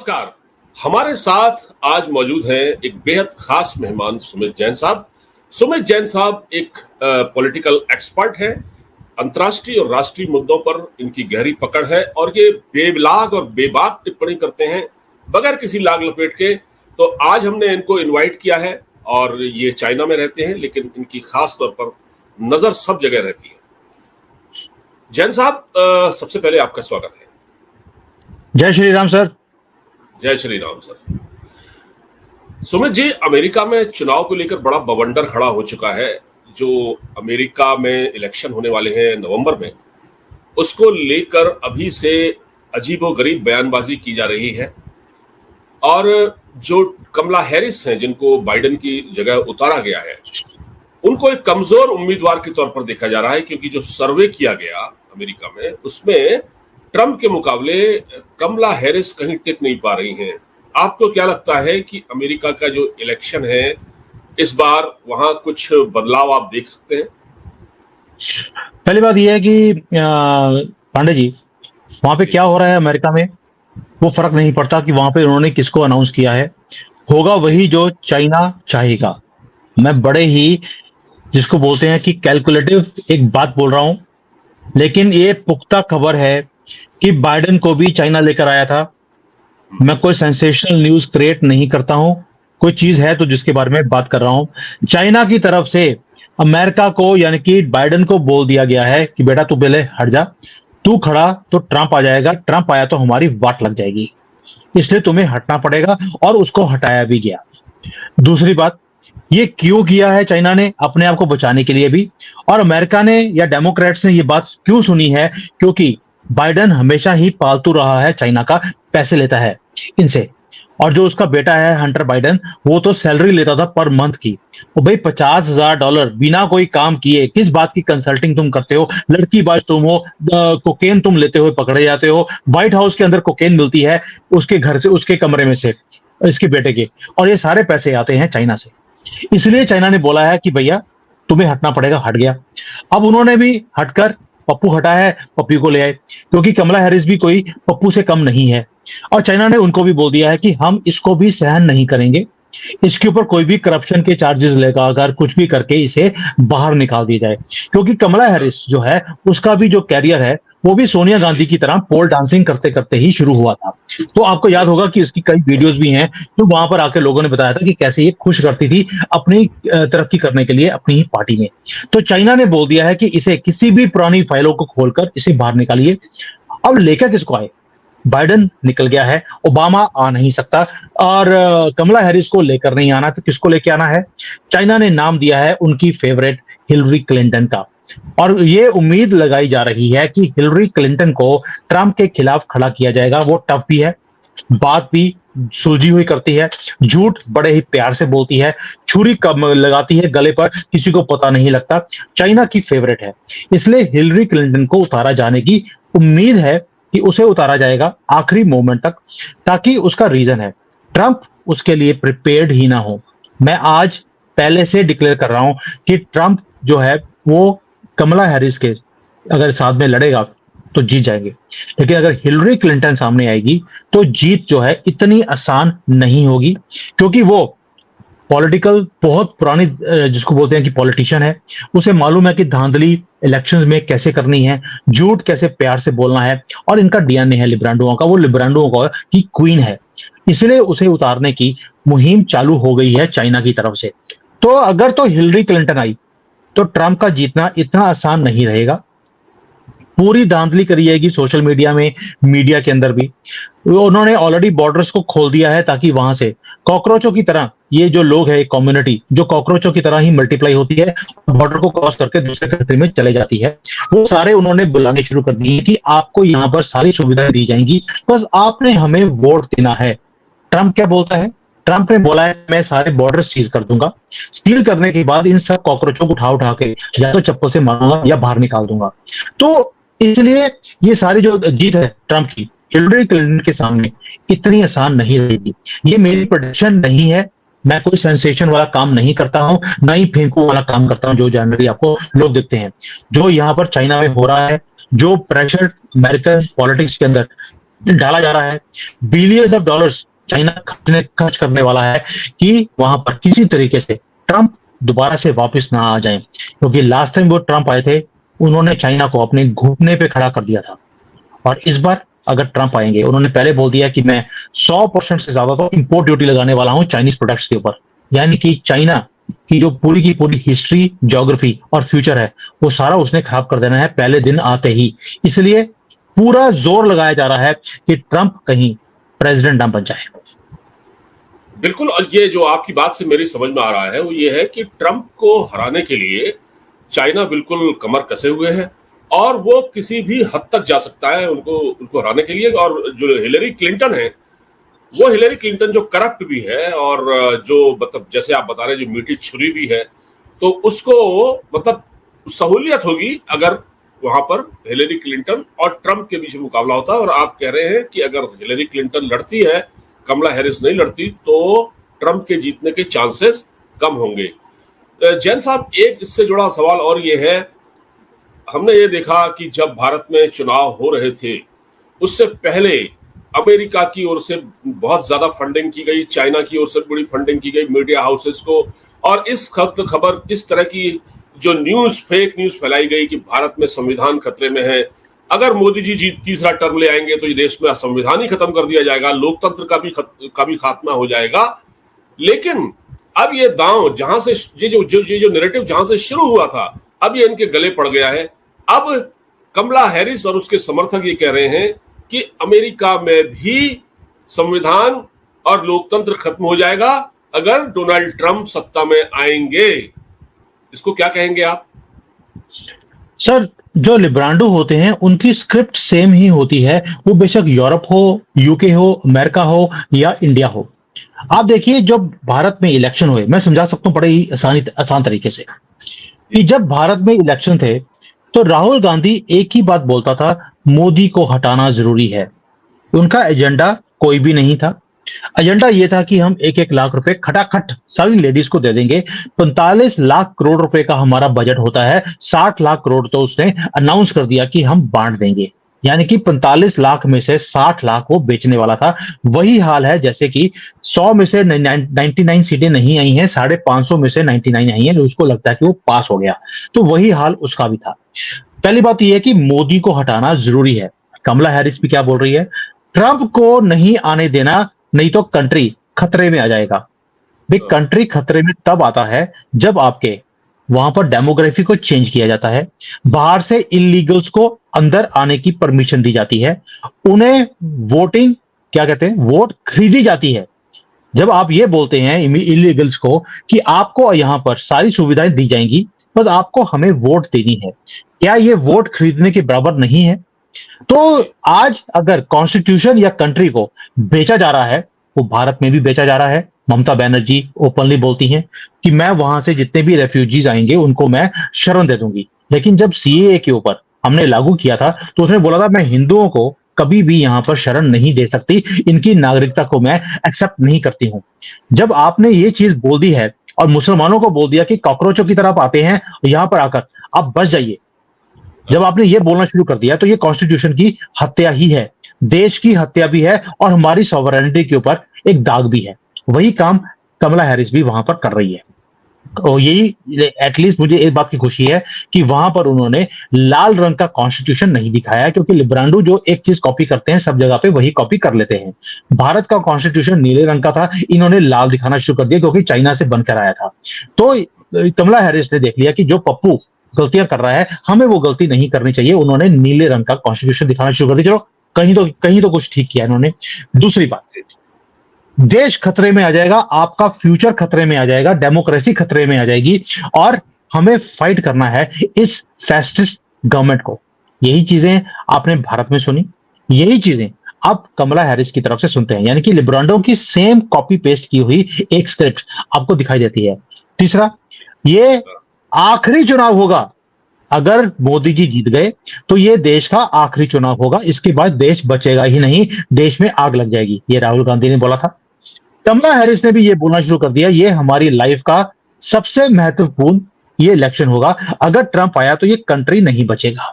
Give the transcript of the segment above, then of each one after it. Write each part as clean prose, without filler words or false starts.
नमस्कार। हमारे साथ आज मौजूद हैं एक बेहद खास मेहमान सुमित जैन साहब। सुमित जैन साहब एक पॉलिटिकल एक्सपर्ट हैं। अंतर्राष्ट्रीय और राष्ट्रीय मुद्दों पर इनकी गहरी पकड़ है और ये बेलाग और बेबाक टिप्पणी करते हैं बगैर किसी लाग लपेट के। तो आज हमने इनको इनवाइट किया है और ये चाइना में रहते हैं, लेकिन इनकी खास तौर पर नजर सब जगह रहती है। जैन साहब, सबसे पहले आपका स्वागत है। जय श्री राम सर। जय श्री राम सर। सुमित जी, अमेरिका में चुनाव को लेकर बड़ा बवंडर खड़ा हो चुका है। जो अमेरिका में इलेक्शन होने वाले हैं नवंबर में, उसको लेकर अभी से अजीबोगरीब बयानबाजी की जा रही है और जो कमला हैरिस हैं, जिनको बाइडेन की जगह उतारा गया है, उनको एक कमजोर उम्मीदवार के तौर पर देखा जा रहा है, क्योंकि जो सर्वे किया गया अमेरिका में उसमें ट्रंप के मुकाबले कमला हैरिस कहीं टिक नहीं पा रही हैं। आपको क्या लगता है कि अमेरिका का जो इलेक्शन है इस बार वहां कुछ बदलाव आप देख सकते हैं? पहली बात यह है कि पांडे जी, वहां पे क्या हो रहा है अमेरिका में वो फर्क नहीं पड़ता कि वहां पे उन्होंने किसको अनाउंस किया है। होगा वही जो चाइना चाहेगा। मैं बड़े ही, जिसको बोलते हैं कि कैलकुलेटिव एक बात बोल रहा हूं, लेकिन ये पुख्ता खबर है कि बाइडेन को भी चाइना लेकर आया था। मैं कोई सेंसेशनल न्यूज क्रिएट नहीं करता हूं, कोई चीज है तो जिसके बारे में बात कर रहा हूं। चाइना की तरफ से अमेरिका को, यानी कि बाइडेन को बोल दिया गया है कि बेटा तू पहले हट जा, तू खड़ा तो ट्रंप आ जाएगा, ट्रंप आया तो हमारी वाट लग जाएगी, इसलिए तुम्हें हटना पड़ेगा, और उसको हटाया भी गया। दूसरी बात, ये क्यों किया है चाइना ने? अपने आप को बचाने के लिए भी। और अमेरिका ने या डेमोक्रेट्स ने ये बात क्यों सुनी है? क्योंकि बाइडेन हमेशा ही पालतू रहा है चाइना का, पैसे लेता है इनसे। और जो उसका बेटा है हंटर बाइडेन, वो तो सैलरी लेता था पर मंथ की। वो भाई $50,000 बिना कोई काम किए, किस बात की कंसल्टिंग तुम करते हो? लड़कीबाज तुम हो, कोकेन तुम लेते हो, पकड़े जाते हो। व्हाइट हाउस के अंदर कोकेन मिलती है उसके घर से, उसके कमरे में से, इसके बेटे के। और ये सारे पैसे आते हैं चाइना से। इसलिए चाइना ने बोला है कि भैया तुम्हें हटना पड़ेगा। हट गया। अब उन्होंने भी हटकर पप्पू हटा है, पप्पू को ले आए, क्योंकि कमला हैरिस भी कोई पप्पू से कम नहीं है। और चाइना ने उनको भी बोल दिया है कि हम इसको भी सहन नहीं करेंगे, इसके ऊपर कोई भी करप्शन के चार्जेस लेगा अगर कुछ भी करके इसे बाहर निकाल दिया जाए। क्योंकि कमला हैरिस जो है, उसका भी जो कैरियर है वो भी सोनिया गांधी की तरह पोल डांसिंग करते करते ही शुरू हुआ था। तो आपको याद होगा कि इसकी कई वीडियोस भी हैं, जो वहां पर आके लोगों ने बताया था कि कैसे ये खुश करती थी अपनी तरक्की करने के लिए अपनी ही पार्टी में। तो चाइना ने बोल दिया है कि इसे किसी भी पुरानी फाइलों को खोलकर इसे बाहर निकालिए। अब लेकर किसको आए? बाइडेन निकल गया है, ओबामा आ नहीं सकता, और कमला हैरिस को लेकर नहीं आना, तो किसको लेके आना है? चाइना ने नाम दिया है उनकी फेवरेट हिलरी क्लिंटन का। और ये उम्मीद लगाई जा रही है कि हिलरी क्लिंटन को ट्रंप के खिलाफ खड़ा किया जाएगा। वो टफ भी है, बात भी सुलझी हुई करती है, झूठ बड़े ही प्यार से बोलती है, छुरी कब लगाती है गले पर किसी को पता नहीं लगता। चाइना की फेवरेट है, इसलिए हिलरी क्लिंटन को उतारा जाने की उम्मीद है कि उसे उतारा जाएगा आखिरी मोमेंट तक, ताकि उसका रीजन है ट्रंप उसके लिए प्रिपेयर्ड ही ना हो। मैं आज पहले से डिक्लेयर कर रहा हूं कि ट्रंप जो है वो कमला हैरिस के अगर साथ में लड़ेगा तो जीत जाएंगे, लेकिन अगर हिलरी क्लिंटन सामने आएगी तो जीत जो है इतनी आसान नहीं होगी, क्योंकि वो पॉलिटिकल बहुत पुरानी, जिसको बोलते हैं कि पॉलिटिशियन है। उसे मालूम है कि धांधली इलेक्शंस में कैसे करनी है, झूठ कैसे प्यार से बोलना है, और इनका डीएनए है लिब्रांडोओं का, वो लिब्रांडोओं की क्वीन है। इसलिए उसे उतारने की मुहिम चालू हो गई है चाइना की तरफ से। तो अगर तो हिलरी क्लिंटन आई तो ट्रंप का जीतना इतना आसान नहीं रहेगा। पूरी धांधली करी जाएगी सोशल मीडिया में, मीडिया के अंदर भी। उन्होंने ऑलरेडी बॉर्डर्स को खोल दिया है, ताकि वहां से कॉकरोचों की तरह ये जो लोग है, कम्युनिटी जो कॉकरोचों की तरह ही मल्टीप्लाई होती है, बॉर्डर को क्रॉस करके दूसरे कंट्री में चले जाती है, वो सारे उन्होंने बुलाने शुरू कर दिए कि आपको यहाँ पर सारी सुविधाएं दी जाएंगी, बस आपने हमें वोट देना है। ट्रंप क्या बोलता है? ट्रंप ने बोला है मैं सारे बॉर्डर सीज कर दूंगा, सील करने के बाद इन सब कॉकरोचों को उठा उठा के या तो चप्पल से मारूंगा या बाहर निकाल दूंगा। तो इसलिए ये सारी जो जीत है ट्रंप की हिलरी क्लिंटन के सामने इतनी आसान नहीं रहेगी। ये मेरी प्रेडिक्शन नहीं है, मैं कोई सेंसेशन वाला काम नहीं करता हूं, ना ही फेंकू वाला काम करता हूं जो जनरली आपको लोग दिखते हैं। जो यहाँ पर चाइना में हो रहा है, जो प्रेशर अमेरिकन पॉलिटिक्स के अंदर डाला जा रहा है, बिलियंस ऑफ डॉलर्स चाइना खर्च करने वाला है कि वहां पर किसी तरीके से ट्रंप दोबारा से वापस ना आ जाए, क्योंकि लास्ट टाइम वो ट्रंप आए थे, उन्होंने चाइना को अपने घुटने पे खड़ा कर दिया था। और इस बार अगर ट्रंप आएंगे, उन्होंने पहले बोल दिया कि मैं 100% से ज्यादा तो इंपोर्ट ड्यूटी लगाने वाला हूं चाइनीज प्रोडक्ट्स के ऊपर, यानी कि चाइना की जो पूरी की पूरी हिस्ट्री, ज्योग्राफी और फ्यूचर है, वो सारा उसने खराब कर देना है पहले दिन आते ही। इसलिए पूरा जोर लगाया जा रहा है कि ट्रंप कहीं प्रेसिडेंट ना बन जाए। बिल्कुल, और ये जो आपकी बात से मेरी समझ में आ रहा है वो ये है कि ट्रंप को हराने के लिए चाइना बिल्कुल कमर कसे हुए है, और वो किसी भी हद तक जा सकता है उनको उनको हराने के लिए। और जो हिलेरी क्लिंटन है, वो हिलेरी क्लिंटन जो करप्ट भी है, और जो मतलब जैसे आप बता रहे हैं जो मीठी छुरी भी है, तो उसको मतलब सहूलियत होगी अगर वहां पर हिलेरी क्लिंटन और ट्रंप के बीच मुकाबला होता है। और आप कह रहे हैं कि अगर हिलेरी क्लिंटन लड़ती है, कमला हैरिस नहीं लड़ती, तो ट्रंप के जीतने के चांसेस कम होंगे। जैन साहब, एक इससे जुड़ा सवाल और ये है, हमने ये देखा कि जब भारत में चुनाव हो रहे थे उससे पहले अमेरिका की ओर से बहुत ज्यादा फंडिंग की गई, चाइना की ओर से बड़ी फंडिंग की गई मीडिया हाउसेस को, और इस खबर इस तरह की जो न्यूज, फेक न्यूज फैलाई गई कि भारत में संविधान खतरे में है, अगर मोदी जी तीसरा टर्म ले आएंगे तो ये देश में संविधान ही खत्म कर दिया जाएगा, लोकतंत्र का भी खात्मा हो जाएगा। लेकिन अब ये दांव जहां से ये जो नैरेटिव जहां से शुरू हुआ था, अब ये इनके गले पड़ गया है। अब कमला हैरिस और उसके समर्थक ये कह रहे हैं कि अमेरिका में भी संविधान और लोकतंत्र खत्म हो जाएगा अगर डोनाल्ड ट्रंप सत्ता में आएंगे। इसको क्या कहेंगे आप? सर, जो लिब्रांडो होते हैं उनकी स्क्रिप्ट सेम ही होती है, वो बेशक यूरोप हो, यूके हो, अमेरिका हो या इंडिया हो। आप देखिए, जब भारत में इलेक्शन हुए, मैं समझा सकता हूं बड़े ही आसान तरीके से, कि जब भारत में इलेक्शन थे तो राहुल गांधी एक ही बात बोलता था, मोदी को हटाना जरूरी है। उनका एजेंडा कोई भी नहीं था। एजेंडा यह था कि हम 1-1 लाख रुपए खटाखट सारी लेडीज को दे देंगे। 45 लाख करोड़ रुपए का हमारा बजट होता है, 60 लाख करोड़ तो उसने अनाउंस कर दिया कि हम बांट देंगे, यानी कि 45 लाख में से 60 लाख वो बेचने वाला था। वही हाल है जैसे कि 100 में से 99 सीटें नहीं आई हैं, 550 में से 99 आई हैं, तो उसको लगता है कि वो पास हो गया। तो वही हाल उसका भी था। पहली बात यह है कि मोदी को हटाना जरूरी है। कमला हैरिस भी क्या बोल रही है, ट्रंप को नहीं आने देना, नहीं तो कंट्री खतरे में आ जाएगा। भाई, कंट्री खतरे में तब आता है जब आपके वहां पर डेमोग्राफी को चेंज किया जाता है, बाहर से इलीगल्स को अंदर आने की परमिशन दी जाती है, उन्हें वोटिंग क्या कहते हैं, वोट खरीदी जाती है। जब आप ये बोलते हैं इलीगल्स को कि आपको यहां पर सारी सुविधाएं दी जाएंगी, बस आपको हमें वोट देनी है, क्या ये वोट खरीदने के बराबर नहीं है? तो आज अगर कॉन्स्टिट्यूशन या कंट्री को बेचा जा रहा है, वो भारत में भी बेचा जा रहा है। ममता बनर्जी ओपनली बोलती हैं कि मैं वहां से जितने भी रेफ्यूजीज आएंगे उनको मैं शरण दे दूंगी। लेकिन जब सीएए के ऊपर हमने लागू किया था तो उसने बोला था, मैं हिंदुओं को कभी भी यहां पर शरण नहीं दे सकती, इनकी नागरिकता को मैं एक्सेप्ट नहीं करती हूं। जब आपने ये चीज बोल दी है और मुसलमानों को बोल दिया कि कॉकरोचों की तरफ आते हैं, यहां पर आकर आप बच जाइए, जब आपने ये बोलना शुरू कर दिया, तो ये कॉन्स्टिट्यूशन की हत्या ही है, देश की हत्या भी है, और हमारी सॉवरेनिटी के ऊपर एक दाग भी है। वही काम कमला हैरिस भी वहां पर कर रही है। और यही एटलीस्ट मुझे एक बात की खुशी है कि वहां पर उन्होंने लाल रंग का कॉन्स्टिट्यूशन नहीं दिखाया, क्योंकि लिब्रांडो जो एक चीज कॉपी करते हैं सब जगह पे वही कॉपी कर लेते हैं। भारत का कॉन्स्टिट्यूशन नीले रंग का था, इन्होंने लाल दिखाना शुरू कर दिया क्योंकि चाइना से बनकर आया था। तो कमला हैरिस ने देख लिया कि जो पप्पू गलतियां कर रहा है, हमें वो गलती नहीं करनी चाहिए, उन्होंने नीले रंग का कॉन्स्टिट्यूशन दिखाना शुरू कर दिया। चलो, कहीं तो कुछ ठीक किया इन्होंने। दूसरी बात, देश खतरे में आ जाएगा, आपका फ्यूचर खतरे में आ जाएगा, डेमोक्रेसी खतरे में आ जाएगी, और हमें फाइट करना है इस फैसिस्ट गवर्नमेंट को। यही चीजें आपने भारत में सुनी, यही चीजें आप कमला हैरिस की तरफ से सुनते हैं, यानी कि लिब्रांडो की सेम कॉपी पेस्ट की हुई एक स्क्रिप्ट आपको दिखाई देती है। तीसरा, ये आखिरी चुनाव होगा, अगर मोदी जी जीत गए तो ये देश का आखिरी चुनाव होगा, इसके बाद देश बचेगा ही नहीं, देश में आग लग जाएगी। ये राहुल गांधी ने बोला था। कमला हैरिस ने भी ये बोलना शुरू कर दिया, ये हमारी लाइफ का सबसे महत्वपूर्ण ये इलेक्शन होगा, अगर ट्रंप आया तो ये कंट्री नहीं बचेगा।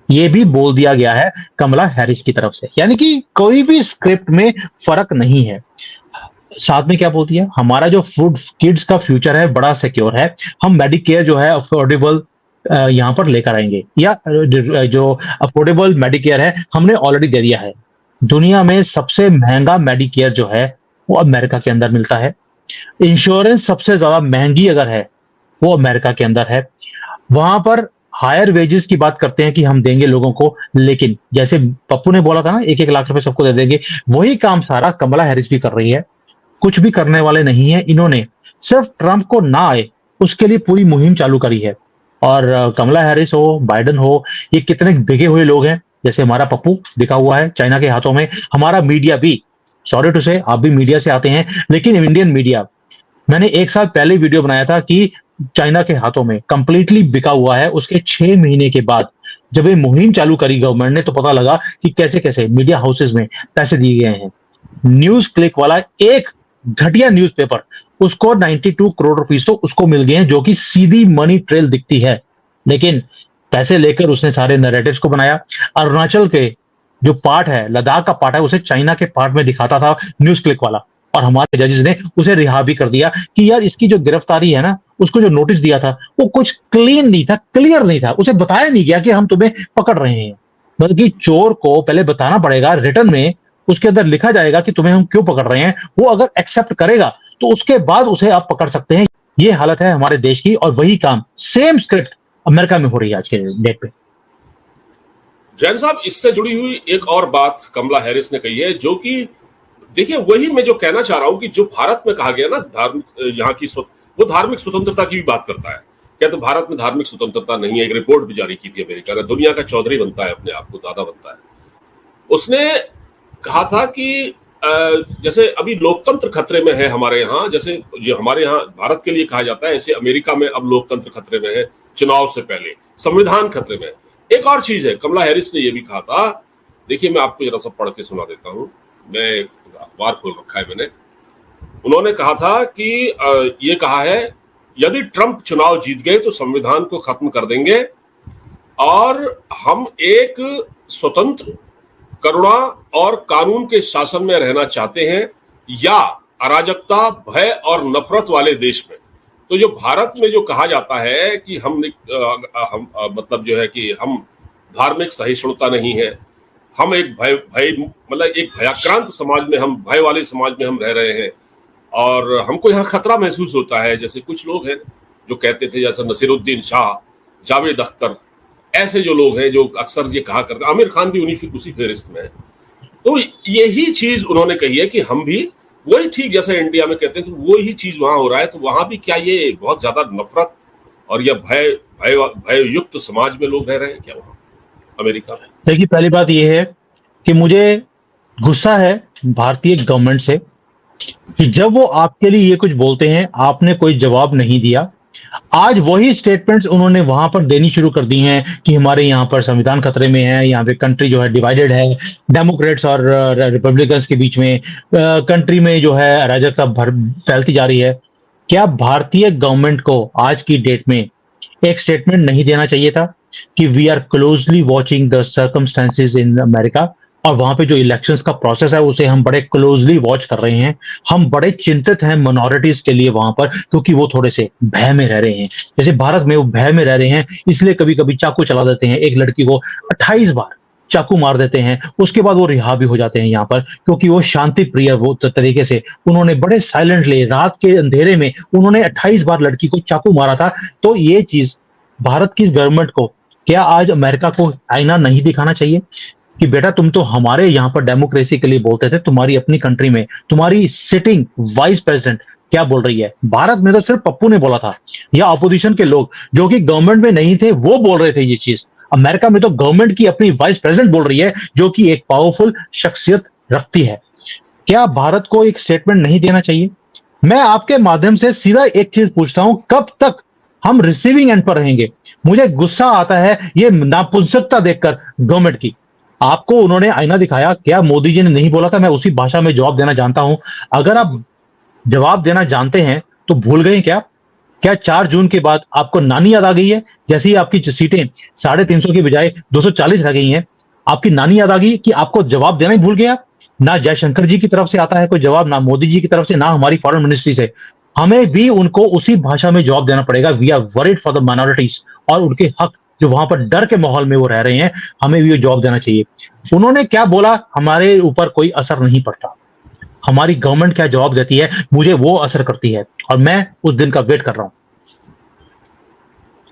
ये भी बोल दिया गया है कमला हैरिस की तरफ से। यानी कि कोई भी स्क्रिप्ट में फर्क नहीं है। साथ में क्या बोल दिया, हमारा जो फूड किड्स का फ्यूचर है बड़ा सिक्योर है, हम मेडिकेयर जो है अफोर्डेबल यहाँ पर लेकर आएंगे, या जो अफोर्डेबल मेडिकेयर है हमने ऑलरेडी दे दिया है। दुनिया में सबसे महंगा मेडिकेयर जो है वो अमेरिका के अंदर मिलता है। इंश्योरेंस सबसे ज्यादा महंगी अगर है वो अमेरिका के अंदर है। वहां पर हायर वेजेस की बात करते हैं कि हम देंगे लोगों को, लेकिन जैसे पप्पू ने बोला था ना 1-1 लाख रुपए सबको दे देंगे, वही काम सारा कमला हैरिस भी कर रही है। कुछ भी करने वाले नहीं है इन्होंने, सिर्फ ट्रंप को ना आए उसके लिए पूरी मुहिम चालू करी है। और कमला हैरिस हो, बाइडेन हो, ये कितने बिके हुए लोग हैं। जैसे हमारा पप्पू बिका हुआ है चाइना के हाथों में, हमारा मीडिया भी, सॉरी टू से आप भी मीडिया से आते हैं, लेकिन इंडियन मीडिया, मैंने 1 साल पहले वीडियो बनाया था कि चाइना के हाथों में कंप्लीटली बिका हुआ है। उसके 6 महीने के बाद जब ये मुहिम चालू करी गवर्नमेंट ने, तो पता लगा कि कैसे कैसे मीडिया हाउसेस में पैसे दिए गए हैं। न्यूज क्लिक वाला एक घटिया न्यूज़पेपर, उसको 92 करोड़ रुपीस तो उसको मिल गए हैं, जो कि सीधी मनी ट्रेल दिखती है। लेकिन पैसे लेकर उसने सारे नैरेटिव्स को बनाया। अरुणाचल के जो पार्ट है, लद्दाख का पार्ट है, उसे चाइना के पार्ट में दिखाता था न्यूज क्लिक वाला, और हमारे जजेस ने उसे रिहा भी कर दिया कि यार इसकी जो गिरफ्तारी है ना, उसको जो नोटिस दिया था वो कुछ क्लीन नहीं था, क्लियर नहीं था। उसे बताया नहीं गया कि हम तुम्हें पकड़ रहे हैं, बल्कि चोर को पहले बताना पड़ेगा रिटर्न में, उसके अंदर लिखा जाएगा कि तुम्हें हम क्यों पकड़ रहे हैं। वो अगर एक्सेप्ट करेगा तो उसके बाद उसे आप पकड़ सकते हैं। ये हालत है हमारे देश की, और वही काम सेम स्क्रिप्ट अमेरिका में हो रही है आज के डेट पे। जैन साहब, इससे जुड़ी हुई एक और बात कमला हैरिस ने कही है, जो कि देखिए वही मैं जो कहना चाह रहा हूं कि जो भारत में कहा गया ना धार्मिक, यहाँ की वो धार्मिक स्वतंत्रता की भी बात करता है। क्या तो भारत में धार्मिक स्वतंत्रता नहीं है? एक रिपोर्ट भी जारी की थी अमेरिका ने, दुनिया का चौधरी बनता है अपने आप को, दादा बनता है। उसने कहा था कि जैसे अभी लोकतंत्र खतरे में है हमारे यहाँ, जैसे जो हमारे यहाँ भारत के लिए कहा जाता है, ऐसे अमेरिका में अब लोकतंत्र खतरे में है, चुनाव से पहले संविधान खतरे में है। एक और चीज है, कमला हैरिस ने यह भी कहा था, देखिए मैं आपको जरा सा पढ़ के सुना देता हूं, मैं अखबार खोल रखा है मैंने। उन्होंने कहा था कि ये कहा है, यदि ट्रंप चुनाव जीत गए तो संविधान को खत्म कर देंगे और हम एक स्वतंत्र, करुणा और कानून के शासन में रहना चाहते हैं, या अराजकता, भय और नफरत वाले देश में। तो जो भारत में जो कहा जाता है कि हम मतलब जो है कि हम धार्मिक सहिष्णुता नहीं है, हम एक भय मतलब एक भयाक्रांत समाज में, हम भय वाले समाज में हम रह रहे हैं, और हमको यहाँ खतरा महसूस होता है। जैसे कुछ लोग हैं जो कहते थे, जैसे नसीरुद्दीन शाह, जावेद अख्तर, ऐसे जो लोग हैं जो अक्सर ये कहा करते, आमिर खान भी उसी फेहरिस्त में है। तो यही चीज उन्होंने कही है कि हम भी वही, ठीक जैसे इंडिया में कहते हैं, तो वही चीज वहां हो रहा है। तो वहां भी क्या ये बहुत ज्यादा नफरत और या भय युक्त समाज में लोग रह रहे हैं क्या वहां अमेरिका में? देखिए, पहली बात यह है कि मुझे गुस्सा है भारतीय गवर्नमेंट से कि जब वो आपके लिए ये कुछ बोलते हैं आपने कोई जवाब नहीं दिया। आज वही स्टेटमेंट्स उन्होंने वहां पर देनी शुरू कर दी हैं कि हमारे यहाँ पर संविधान खतरे में है, यहाँ पे कंट्री जो है डिवाइडेड है, डेमोक्रेट्स और रिपब्लिकन्स के बीच में, कंट्री में जो है अराजकता फैलती जा रही है। क्या भारतीय गवर्नमेंट को आज की डेट में एक स्टेटमेंट नहीं देना चाहिए था कि we are closely watching the circumstances in America, और वहां पे जो इलेक्शंस का प्रोसेस है उसे हम बड़े क्लोजली वॉच कर रहे हैं। हम बड़े चिंतित हैं मिनोरिटीज के लिए वहां पर, क्योंकि वो थोड़े से भय में रह रहे हैं। जैसे भारत में वो भय में रह रहे हैं, इसलिए कभी कभी चाकू चला देते हैं, एक लड़की को 28 बार चाकू मार देते हैं, उसके बाद वो रिहा भी हो जाते हैं यहाँ पर, क्योंकि वो शांति प्रिय वो तरीके से उन्होंने बड़े साइलेंटली रात के अंधेरे में उन्होंने 28 बार लड़की को चाकू मारा था। तो ये चीज भारत की गवर्नमेंट को, क्या आज अमेरिका को आईना नहीं दिखाना चाहिए कि बेटा तुम तो हमारे यहाँ पर डेमोक्रेसी के लिए बोलते थे, तुम्हारी अपनी कंट्री में तुम्हारी सिटिंग वाइस प्रेसिडेंट क्या बोल रही है? भारत में तो सिर्फ पप्पू ने बोला था, या अपोजिशन के लोग जो कि गवर्नमेंट में नहीं थे वो बोल रहे थे ये चीज। अमेरिका में तो गवर्नमेंट की अपनी वाइस प्रेसिडेंट बोल रही है, जो कि एक पावरफुल शख्सियत रखती है। क्या भारत को एक स्टेटमेंट नहीं देना चाहिए? मैं आपके माध्यम से सीधा एक चीज पूछता हूं, कब तक हम रिसीविंग एंड पर रहेंगे? मुझे गुस्सा आता है ये नापुंसकता देखकर गवर्नमेंट की। आपको उन्होंने आईना दिखाया, क्या मोदी जी ने नहीं बोला था? मैं उसी भाषा में जवाब देना जानता हूं। अगर आप जवाब देना जानते हैं तो भूल गए क्या? क्या 4 जून के बाद आपको नानी याद आ गई है? जैसे ही आपकी सीटें 350 की बजाय 240 रह गई हैं, आपकी नानी याद आ गई कि आपको जवाब देना ही भूल गया? ना जयशंकर जी की तरफ से आता है कोई जवाब, ना मोदी जी की तरफ से, ना हमारी फॉरेन मिनिस्ट्री से। हमें भी उनको उसी भाषा में जवाब देना पड़ेगा। We are worried for the minorities और उनके हक जो वहां पर डर के माहौल में वो रह रहे हैं, हमें भी ये जवाब देना चाहिए। उन्होंने क्या बोला हमारे ऊपर कोई असर नहीं पड़ता। हमारी गवर्नमेंट क्या जवाब देती है मुझे वो असर करती है और मैं उस दिन का वेट कर रहा हूं।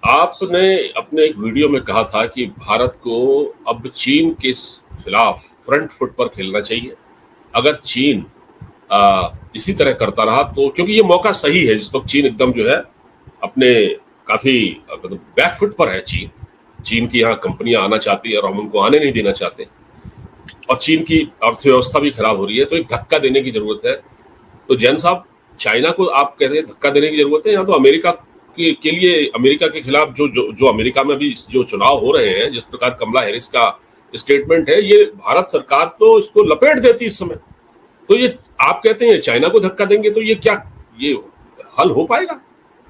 आपने अपने एक वीडियो में कहा था कि भारत को अब चीन के खिलाफ फ्रंट फुट पर खेलना चाहिए। अगर चीन इसी तरह करता रहा तो, क्योंकि ये मौका सही है जिस वक्त चीन एकदम जो है अपने काफी मतलब बैक फुट पर है। चीन की यहाँ कंपनियां आना चाहती है और हम उनको आने नहीं देना चाहते, और चीन की अर्थव्यवस्था भी खराब हो रही है, तो एक धक्का देने की जरूरत है। तो जैन साहब, चाइना को आप कह रहे हैं धक्का देने की जरूरत है, या तो अमेरिका के लिए अमेरिका के खिलाफ जो अमेरिका में भी जो चुनाव हो रहे हैं, जिस प्रकार कमला हैरिस का स्टेटमेंट है, ये भारत सरकार तो इसको लपेट देती इस समय। तो ये आप कहते हैं चाइना को धक्का देंगे तो ये हल हो पाएगा?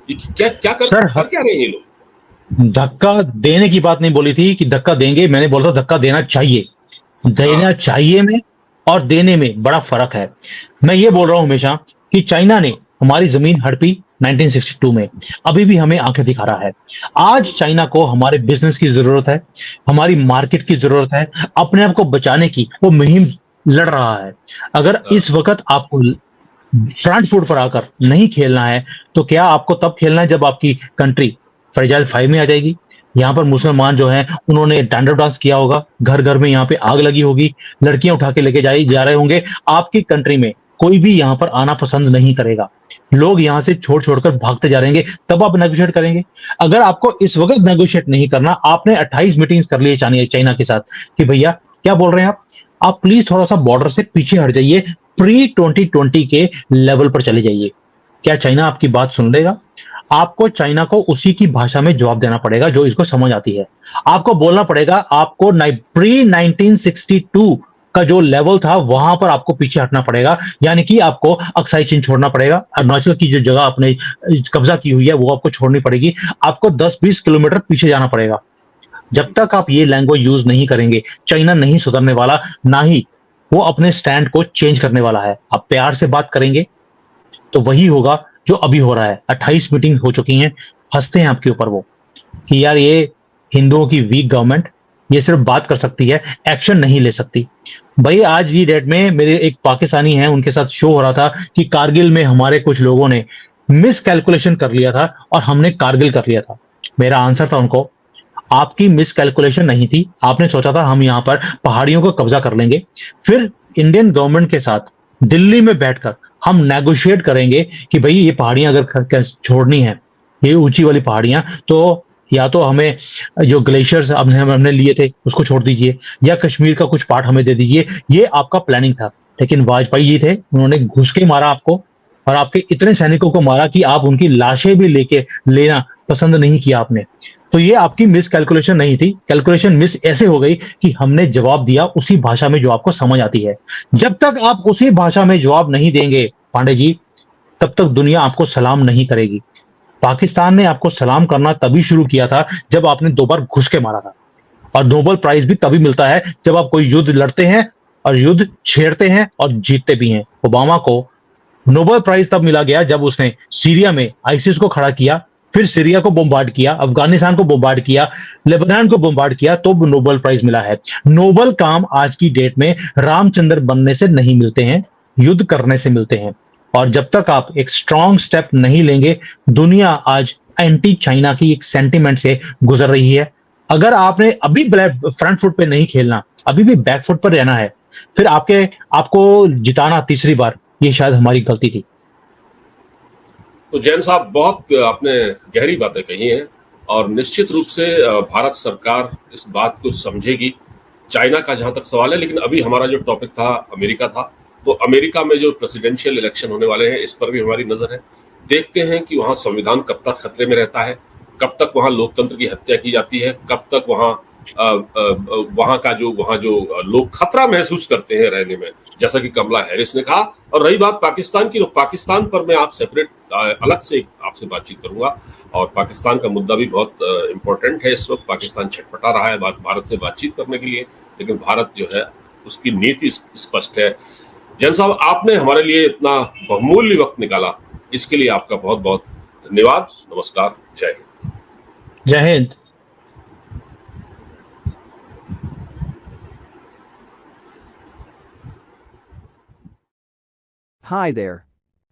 ये सर कर क्या रहे हैं ये लोग? धक्का देने की बात नहीं बोली थी कि धक्का देंगे, मैंने बोला था धक्का देना चाहिए। देना हाँ, चाहिए में और देने में बड़ा फर्क है। मैं ये बोल रहा हूं हमेशा कि चाइना ने हमारी जमीन हड़पी 1962 में, अभी भी हमें आंखें दिखा रहा है। आज चाइना को हमारे बिजनेस की जरूरत है, हमारी मार्केट की जरूरत है, अपने आप को बचाने की वो मुहिम लड़ रहा है। अगर हाँ, इस वक्त आपको फ्रंट फुट पर आकर नहीं खेलना है तो क्या आपको तब खेलना है जब आपकी कंट्री फ्रेजाइल 5 में आ जाएगी? यहाँ पर मुसलमान जो हैं उन्होंने डंडा डांस किया होगा, घर घर में यहाँ पे आग लगी होगी, लड़कियां उठा के लेके जा रहे होंगे। आपकी कंट्री में कोई भी यहाँ पर आना पसंद नहीं करेगा, लोग यहाँ से छोड़ छोड़कर भागते जा रहेंगे। तब आप नेगोशिएट करेंगे? अगर आपको इस वक्त नेगोशिएट नहीं करना, आपने 28 मीटिंग्स कर ली चाइना के साथ कि भैया क्या बोल रहे हैं आप प्लीज थोड़ा सा बॉर्डर से पीछे हट जाइए, प्री 2020 के लेवल पर चले जाइए। क्या चाइना आपकी बात सुन लेगा? आपको चाइना को उसी की भाषा में जवाब देना पड़ेगा जो इसको समझ आती है। आपको बोलना पड़ेगा, आपको प्री 1962 का जो लेवल था वहां पर आपको पीछे हटना पड़ेगा, यानी कि आपको अक्साई चीन छोड़ना पड़ेगा। अरुणाचल की जो जगह आपने कब्जा की हुई है वो आपको छोड़नी पड़ेगी। आपको 10-20 किलोमीटर पीछे जाना पड़ेगा। जब तक आप ये लैंग्वेज यूज नहीं करेंगे, चाइना नहीं सुधरने वाला, ना ही वो अपने स्टैंड को चेंज करने वाला है। आप प्यार से बात करेंगे तो वही होगा जो अभी हो रहा है। 28 मीटिंग हो चुकी हैं, हंसते हैं आपके ऊपर वो कि यार ये हिंदुओं की वीक गवर्नमेंट, ये सिर्फ बात कर सकती है, एक्शन नहीं ले सकती। भाई आज की डेट में मेरे एक पाकिस्तानी हैं, उनके साथ शो हो रहा था कि कारगिल में हमारे कुछ लोगों ने मिस कैलकुलेशन कर लिया था और हमने कारगिल कर लिया था। मेरा आंसर था उनको, आपकी मिस कैलकुलेशन नहीं थी, आपने सोचा था हम यहां पर पहाड़ियों को कब्जा कर लेंगे, फिर इंडियन गवर्नमेंट के साथ दिल्ली में बैठकर हम नेगोशिएट करेंगे कि भाई ये पहाड़ियां अगर छोड़नी है, ये ऊंची वाली पहाड़ियां, तो या तो हमें जो ग्लेशियर्स हमने लिए थे उसको छोड़ दीजिए, या कश्मीर का कुछ पार्ट हमें दे दीजिए। ये आपका प्लानिंग था। लेकिन वाजपेयी जी थे, उन्होंने घुस के मारा आपको, और आपके इतने सैनिकों को मारा कि आप उनकी लाशें भी लेके लेना पसंद नहीं किया आपने। तो ये आपकी मिस कैलकुलेशन नहीं थी। कैलकुलेशन मिस ऐसे हो गई कि हमने जवाब दिया उसी भाषा में जो आपको समझ आती है। जब तक आप उसी भाषा में जवाब नहीं देंगे पांडे जी, तब तक दुनिया आपको सलाम नहीं करेगी। पाकिस्तान ने आपको सलाम करना तभी शुरू किया था जब आपने 2 बार घुस के मारा था, और नोबेल प्राइज भी तभी मिलता है जब आप कोई युद्ध लड़ते हैं और युद्ध छेड़ते हैं और जीतते भी हैं। ओबामा को नोबेल प्राइज तब मिला गया जब उसने सीरिया में आईसिस को खड़ा किया, फिर सीरिया को बोम्बार्ड किया, अफगानिस्तान को बोम्बार्ड किया, लेबनान को बोम्बार्ड किया, तो नोबेल प्राइज मिला है। नोबेल काम आज की डेट में रामचंद्र बनने से नहीं मिलते हैं, युद्ध करने से मिलते हैं। और जब तक आप एक स्ट्रॉन्ग स्टेप नहीं लेंगे, दुनिया आज एंटी चाइना की एक सेंटिमेंट से गुजर रही है। अगर आपने अभी फ्रंट फुट पे नहीं खेलना, अभी भी बैक फुट पर रहना है, फिर आपको जिताना तीसरी बार, ये शायद हमारी गलती थी। तो जैन साहब, बहुत आपने गहरी बातें कही हैं, और निश्चित रूप से भारत सरकार इस बात को समझेगी। चाइना का जहां तक सवाल है, लेकिन अभी हमारा जो टॉपिक था अमेरिका था, तो अमेरिका में जो प्रेसिडेंशियल इलेक्शन होने वाले हैं, इस पर भी हमारी नजर है। देखते हैं कि वहां संविधान कब तक खतरे में रहता है, कब तक वहां लोकतंत्र की हत्या की जाती है, कब तक वहां वहां जो लोग खतरा महसूस करते हैं रहने में, जैसा कि कमला हैरिस ने कहा। और रही बात पाकिस्तान की, तो पाकिस्तान पर मैं आप सेपरेट अलग से आपसे बातचीत करूंगा। और पाकिस्तान का मुद्दा भी बहुत इम्पोर्टेंट है इस वक्त। पाकिस्तान छटपटा रहा है भारत से बातचीत करने के लिए, लेकिन भारत जो है उसकी नीति स्पष्ट है। जैन साहब, आपने हमारे लिए इतना बहुमूल्य वक्त निकाला, इसके लिए आपका बहुत बहुत धन्यवाद। नमस्कार, जय हिंद। जय Hind. Hi there.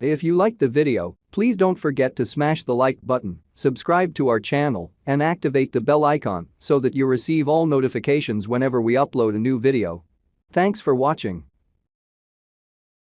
If you liked the video, please don't forget to smash the like button, subscribe to our channel, and activate the bell icon so that you receive all notifications whenever we upload a new video. Thanks for watching.